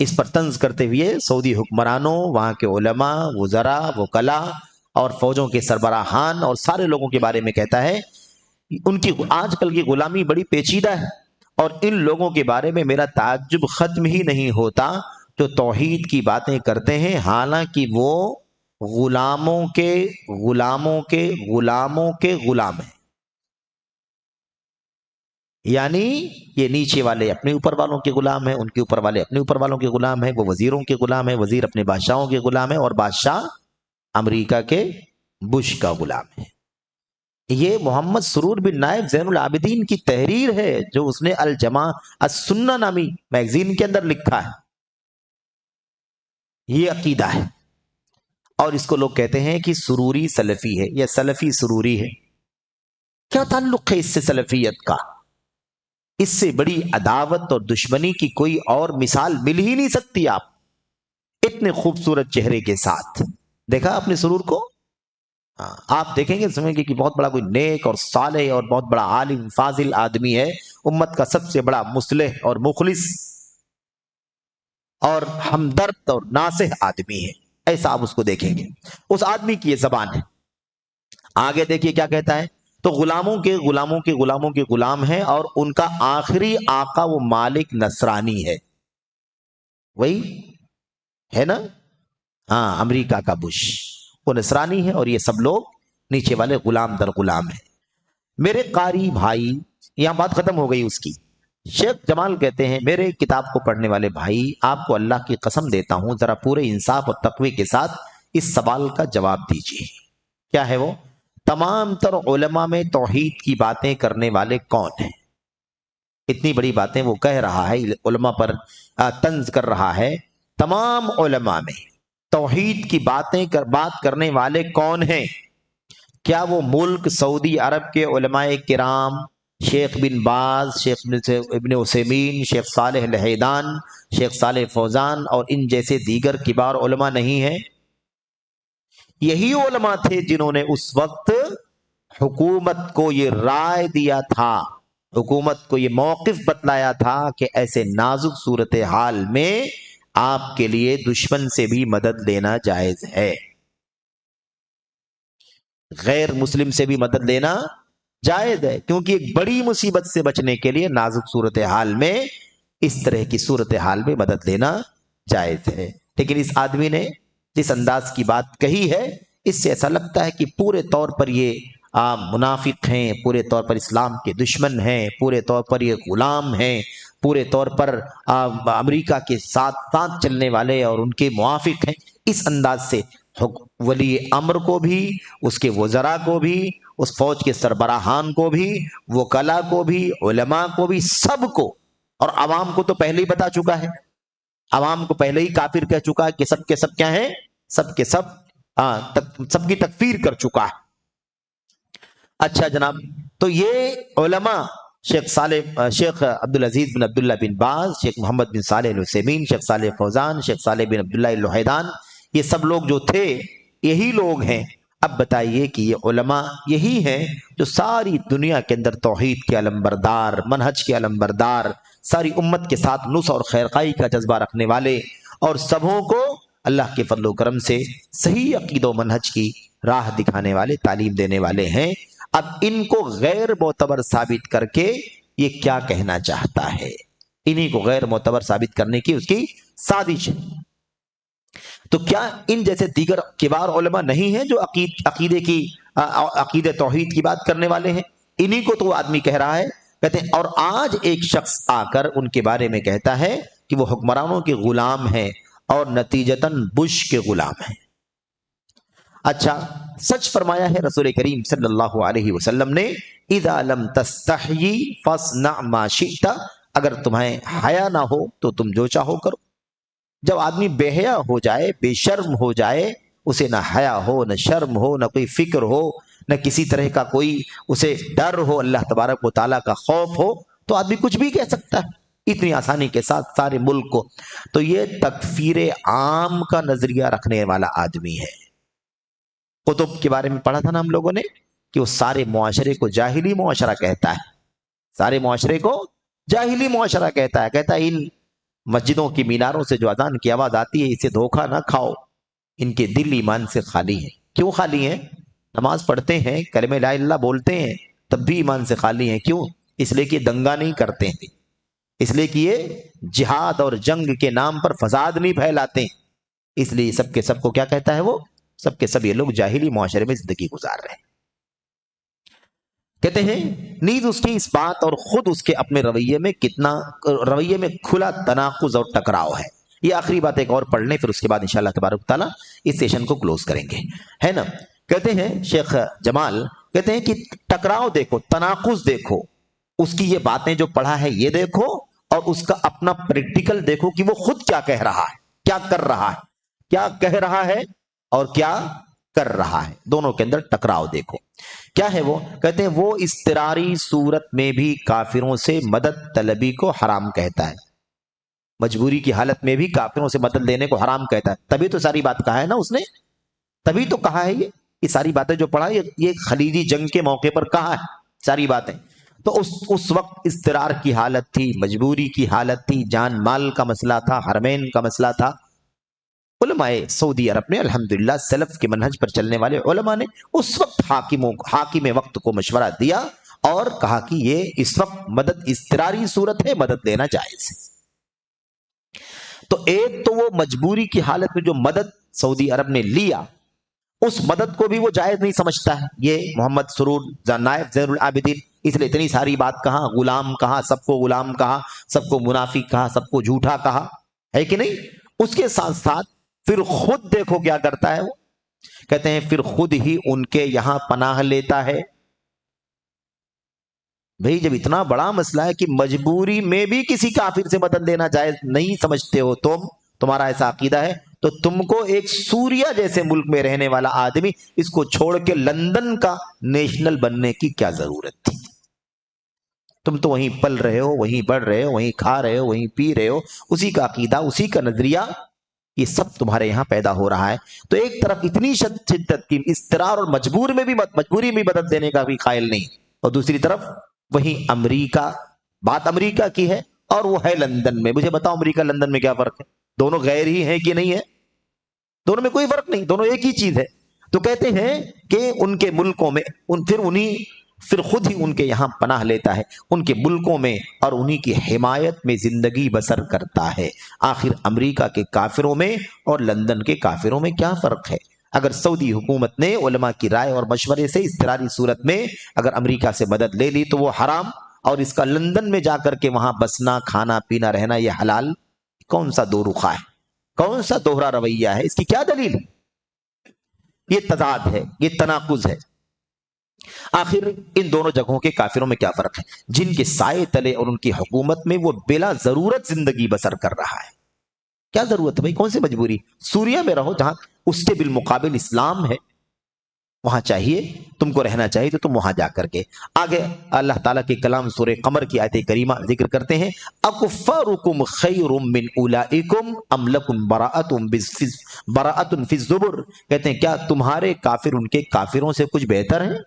اس پر طنز کرتے ہوئے سعودی حکمرانوں، وہاں کے علماء، وزراء، وکلاء اور فوجوں کے سربراہان اور سارے لوگوں کے بارے میں کہتا ہے ان کی آج کل کی غلامی بڑی پیچیدہ ہے، اور ان لوگوں کے بارے میں میرا تعجب ختم ہی نہیں ہوتا جو توحید کی باتیں کرتے ہیں حالانکہ وہ غلاموں کے غلاموں کے غلاموں کے غلام ہیں۔ یعنی یہ نیچے والے اپنے اوپر والوں کے غلام ہیں، ان کے اوپر والے اپنے اوپر والوں کے غلام ہیں، وہ وزیروں کے غلام ہیں، وزیر اپنے بادشاہوں کے غلام ہیں، اور بادشاہ امریکہ کے بش کا غلام ہے۔ یہ محمد سرور بن نائب زین العابدین کی تحریر ہے جو اس نے الجماع السنہ نامی میگزین کے اندر لکھا ہے۔ یہ عقیدہ ہے، اور اس کو لوگ کہتے ہیں کہ سروری سلفی ہے یا سلفی سروری ہے۔ کیا تعلق ہے اس سے سلفیت کا؟ اس سے بڑی عداوت اور دشمنی کی کوئی اور مثال مل ہی نہیں سکتی۔ آپ اتنے خوبصورت چہرے کے ساتھ دیکھا اپنے سرور کو؟ آپ دیکھیں گے سمجھیں گے کہ بہت بڑا کوئی نیک اور صالح اور بہت بڑا عالم فاضل آدمی ہے، امت کا سب سے بڑا مصلح اور مخلص اور ہمدرد اور ناصح آدمی ہے، ایسا آپ اس کو دیکھیں گے۔ اس آدمی کی یہ زبان ہے۔ آگے دیکھیے کیا کہتا ہے، تو غلاموں کے غلاموں کے غلاموں کے غلام ہیں، اور ان کا آخری آقا وہ مالک نصرانی ہے، وہی ہے نا، ہاں امریکہ کا بش، وہ نصرانی ہے، اور یہ سب لوگ نیچے والے غلام در غلام ہیں۔ میرے قاری بھائی، یہاں بات ختم ہو گئی اس کی۔ شیخ جمال کہتے ہیں میرے کتاب کو پڑھنے والے بھائی، آپ کو اللہ کی قسم دیتا ہوں ذرا پورے انصاف اور تقوی کے ساتھ اس سوال کا جواب دیجیے۔ کیا ہے وہ؟ تمام تر علماء میں توحید کی باتیں کرنے والے کون ہیں؟ اتنی بڑی باتیں وہ کہہ رہا ہے، علماء پر طنز کر رہا ہے۔ تمام علماء میں توحید کی بات کرنے والے کون ہیں؟ کیا وہ ملک سعودی عرب کے علماء کرام، شیخ بن باز، شیخ ابن عثیمین، شیخ صالح الحیدان، شیخ صالح فوزان اور ان جیسے دیگر کبار علماء نہیں ہیں؟ یہی علماء تھے جنہوں نے اس وقت حکومت کو یہ رائے دیا تھا، حکومت کو یہ موقف بتلایا تھا کہ ایسے نازک صورتحال میں آپ کے لیے دشمن سے بھی مدد لینا جائز ہے، غیر مسلم سے بھی مدد لینا جائز ہے، کیونکہ ایک بڑی مصیبت سے بچنے کے لیے نازک صورتحال میں اس طرح کی صورتحال میں مدد لینا جائز ہے۔ لیکن اس آدمی نے جس انداز کی بات کہی ہے، اس سے ایسا لگتا ہے کہ پورے طور پر یہ منافق ہیں، پورے طور پر اسلام کے دشمن ہیں، پورے طور پر یہ غلام ہیں، پورے طور پر امریکہ کے ساتھ ساتھ چلنے والے اور ان کے موافق ہیں۔ اس انداز سے ولی امر کو بھی، اس کے وزراء کو بھی، اس فوج کے سربراہان کو بھی، وکلاء کو بھی، علماء کو بھی، سب کو، اور عوام کو تو پہلے ہی بتا چکا ہے، عوام کو پہلے ہی کافر کہہ چکا ہے کہ سب کے سب کیا ہیں، سب کے سب سب کی تکفیر کر چکا ہے۔ اچھا جناب، تو یہ علماء شیخ عبدالعزیز بن عبداللہ بن باز، شیخ محمد بن صالح العثیمین، شیخ صالح فوزان، شیخ صالح بن عبداللہ الوحیدان، یہ سب لوگ جو تھے یہی لوگ ہیں۔ اب بتائیے کہ یہ علماء یہی ہیں جو ساری دنیا کے اندر توحید کے علمبردار، منہج کے علمبردار، ساری امت کے ساتھ نصح اور خیرخواہی کا جذبہ رکھنے والے، اور سبوں کو اللہ کے فضل و کرم سے صحیح عقید و منہج کی راہ دکھانے والے، تعلیم دینے والے ہیں۔ اب ان کو غیر معتبر ثابت کر کے یہ کیا کہنا چاہتا ہے؟ انہی کو غیر معتبر ثابت کرنے کی اس کی سازش ہے۔ تو کیا ان جیسے دیگر کبار علماء نہیں ہیں جو عقیدے توحید کی بات کرنے والے ہیں؟ انہی کو تو آدمی کہہ رہا ہے، کہتے ہیں، اور آج ایک شخص آ کر ان کے بارے میں کہتا ہے کہ وہ حکمرانوں کے غلام ہیں اور نتیجتاً بش کے غلام ہیں۔ اچھا، سچ فرمایا ہے رسول کریم صلی اللہ علیہ وسلم نے، اذا لم تستحی فاصنع ما شئت، اگر تمہیں حیا نہ ہو تو تم جو چاہو کرو۔ جب آدمی بے حیا ہو جائے، بے شرم ہو جائے، اسے نہ حیا ہو، نہ شرم ہو، نہ کوئی فکر ہو، نہ کسی طرح کا کوئی اسے ڈر ہو، اللہ تبارک و تعالیٰ کا خوف ہو، تو آدمی کچھ بھی کہہ سکتا ہے۔ اتنی آسانی کے ساتھ سارے ملک کو. تو یہ تکفیر عام کا نظریہ رکھنے والا آدمی ہے. قطب کے بارے میں پڑھا تھا نا ہم لوگوں نے کہ وہ سارے معاشرے کو جاہلی معاشرہ کہتا ہے. سارے معاشرے کو جاہلی معاشرہ کہتا ہے. کہتا ہے ان مسجدوں کی میناروں سے جو اذان کی آواز آتی ہے اسے دھوکہ نہ کھاؤ، ان کے دل ایمان سے خالی ہیں. کیوں خالی ہیں؟ نماز پڑھتے ہیں، کلمہ لا الہ الا اللہ بولتے ہیں، تب بھی ایمان سے خالی ہیں. کیوں؟ اس لیے کہ دنگا نہیں کرتے ہیں، اس لیے کہ یہ جہاد اور جنگ کے نام پر فساد نہیں پھیلاتے ہیں. اس لیے سب کے سب کو کیا کہتا ہے وہ؟ سب کے سب یہ لوگ جاہلی معاشرے میں زندگی گزار رہے ہیں. کہتے ہیں نیز اس کی اس بات اور خود اس کے اپنے رویے میں کھلا تناقض اور ٹکراؤ ہے. یہ آخری بات ایک اور پڑھ لیں، پھر اس کے بعد انشاءاللہ تبارک تعالیٰ اس سیشن کو کلوز کریں گے، ہے نا. کہتے ہیں شیخ جمال، کہتے ہیں کہ ٹکراؤ دیکھو، تناقض دیکھو، اس کی یہ باتیں جو پڑھا ہے یہ دیکھو، اور اس کا اپنا پریکٹیکل دیکھو کہ وہ خود کیا کہہ رہا ہے، کیا کر رہا ہے، کیا کہہ رہا ہے اور کیا کر رہا ہے. دونوں کے اندر ٹکراؤ دیکھو. کیا ہے وہ؟ کہتے ہیں وہ اضطراری صورت میں بھی کافروں سے مدد طلبی کو حرام کہتا ہے. مجبوری کی حالت میں بھی کافروں سے مدد لینے کو حرام کہتا ہے. تبھی تو ساری بات کہا ہے نا اس نے، تبھی تو کہا ہے یہ ساری باتیں جو پڑھا یہ خلیجی جنگ کے موقع پر کہا ہے ساری باتیں. تو اس وقت اضطرار کی حالت تھی، مجبوری کی حالت تھی، جان مال کا مسئلہ تھا، حرمین کا مسئلہ تھا. علماء سعودی عرب نے الحمدللہ سلف کے منہج پر چلنے والے علماء نے اس وقت حاکم وقت کو مشورہ دیا اور کہا کہ یہ اس وقت مدد اضطراری صورت ہے، مدد لینا جائز ہے. تو ایک تو وہ مجبوری کی حالت میں جو مدد سعودی عرب نے لیا، اس مدد کو بھی وہ جائز نہیں سمجھتا ہے. یہ محمد سرور نائب زین العابدین اس لیے اتنی ساری بات کہا، غلام کہا، سب کو غلام کہا، سب کو منافق کہا، سب کو جھوٹا کہا، ہے کہ نہیں. اس کے ساتھ ساتھ پھر خود دیکھو کیا کرتا ہے وہ. کہتے ہیں پھر خود ہی ان کے یہاں پناہ لیتا ہے. بھئی جب اتنا بڑا مسئلہ ہے کہ مجبوری میں بھی کسی کافر سے مدد لینا جائز نہیں سمجھتے ہو، تمہارا ایسا عقیدہ ہے، تو تم کو ایک سوریا جیسے ملک میں رہنے والا آدمی اس کو چھوڑ کے لندن کا نیشنل بننے کی کیا ضرورت تھی؟ تم تو وہیں پل رہے ہو، وہیں بڑھ رہے ہو، وہیں کھا رہے ہو، وہیں پی رہے ہو، اسی کا عقیدہ، اسی کا نظریہ، یہ سب تمہارے یہاں پیدا ہو رہا ہے. تو ایک طرف اتنی شدت کی اضطرار اور مجبوری میں مدد دینے کا بھی قائل نہیں، اور دوسری طرف وہی امریکہ، بات امریکہ کی ہے اور وہ ہے لندن میں. مجھے بتاؤ امریکہ لندن میں کیا فرق ہے؟ دونوں غیر ہی ہیں کہ نہیں ہے؟ دونوں میں کوئی فرق نہیں، دونوں ایک ہی چیز ہے. تو کہتے ہیں کہ ان کے ملکوں میں پھر خود ہی ان کے یہاں پناہ لیتا ہے، ان کے ملکوں میں، اور انہی کی حمایت میں زندگی بسر کرتا ہے. آخر امریکہ کے کافروں میں اور لندن کے کافروں میں کیا فرق ہے؟ اگر سعودی حکومت نے علماء کی رائے اور مشورے سے اضطراری صورت میں اگر امریکہ سے مدد لے لی تو وہ حرام، اور اس کا لندن میں جا کر کے وہاں بسنا، کھانا پینا، رہنا یہ حلال. کون سا دو رخا ہے؟ کون سا دوہرا رویہ ہے؟ اس کی کیا دلیل ہے؟ یہ تضاد ہے، یہ تناقض ہے. آخر ان دونوں جگہوں کے کافروں میں کیا فرق ہے؟ جن کے سائے تلے اور ان کی حکومت میں وہ بلا ضرورت زندگی بسر کر رہا ہے. کیا ضرورت ہے بھائی؟ کون سی مجبوری؟ سوریا میں رہو جہاں اس کے بالمقابل اسلام ہے، وہاں چاہیے تم کو رہنا چاہیے تو تم وہاں جا کر کے. آگے اللہ تعالیٰ کے کلام سورہ قمر کی آیت کریمہ ذکر کرتے ہیں، اکفارکم خیر من اولئکم ام لکم براءۃ فی الزبر. کہتے ہیں کیا تمہارے کافر ان کے کافروں سے کچھ بہتر ہیں؟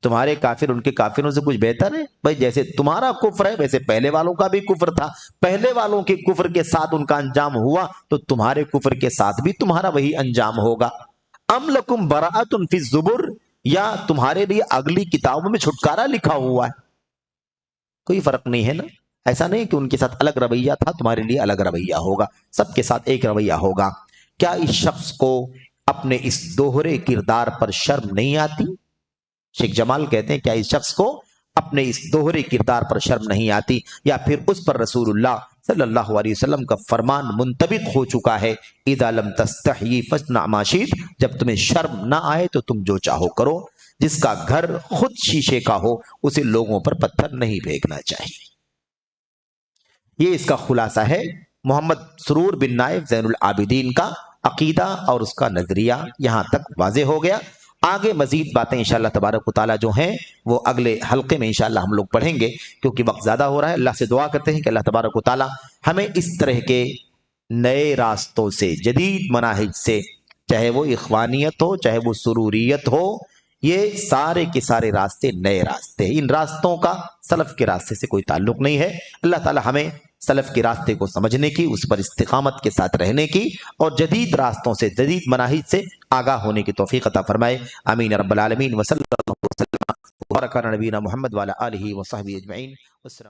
تمہارے کافر ان کے کافروں سے کچھ بہتر ہے؟ بھائی جیسے تمہارا کفر ہے ویسے پہلے والوں کا بھی کفر تھا، پہلے والوں کے کفر کے ساتھ ان کا انجام ہوا تو تمہارے کفر کے ساتھ بھی تمہارا وہی انجام ہوگا. ام لکم براءۃ فی الزبر، یا تمہارے لیے اگلی کتابوں میں چھٹکارا لکھا ہوا ہے. کوئی فرق نہیں ہے نا. ایسا نہیں کہ ان کے ساتھ الگ رویہ تھا تمہارے لیے الگ رویہ ہوگا، سب کے ساتھ ایک رویہ ہوگا. کیا اس شخص کو اپنے اس دوہرے کردار پر شرم نہیں آتی؟ شیخ جمال کہتے ہیں کیا اس شخص کو اپنے اس دوہرے کردار پر شرم نہیں آتی؟ یا پھر اس پر رسول اللہ صلی اللہ علیہ وسلم کا فرمان منطبق ہو چکا ہے، اذا لم تستحی فاصنع ما شئت، جب تمہیں شرم نہ آئے تو تم جو چاہو کرو. جس کا گھر خود شیشے کا ہو اسے لوگوں پر پتھر نہیں پھینکنا چاہیے. یہ اس کا خلاصہ ہے محمد سرور بن نائب زین العابدین کا عقیدہ اور اس کا نظریہ. یہاں تک واضح ہو گیا. آگے مزید باتیں انشاءاللہ تبارک و تعالیٰ جو ہیں وہ اگلے حلقے میں انشاءاللہ ہم لوگ پڑھیں گے، کیونکہ وقت زیادہ ہو رہا ہے۔ اللہ سے دعا کرتے ہیں کہ اللہ تبارک و تعالیٰ ہمیں اس طرح کے نئے راستوں سے، جدید مناہج سے، چاہے وہ اخوانیت ہو چاہے وہ سروریت ہو، یہ سارے کے سارے راستے نئے راستے ہیں، ان راستوں کا سلف کے راستے سے کوئی تعلق نہیں ہے۔ اللہ تعالی ہمیں سلف کے راستے کو سمجھنے کی، اس پر استقامت کے ساتھ رہنے کی، اور جدید راستوں سے، جدید مناہج سے آگاہ ہونے کی توفیق عطا فرمائے۔ آمین رب العالمین۔ وصلی اللہ وسلم وبارک علی نبینا محمد وعلی آلہ وصحبہ اجمعین۔ السلام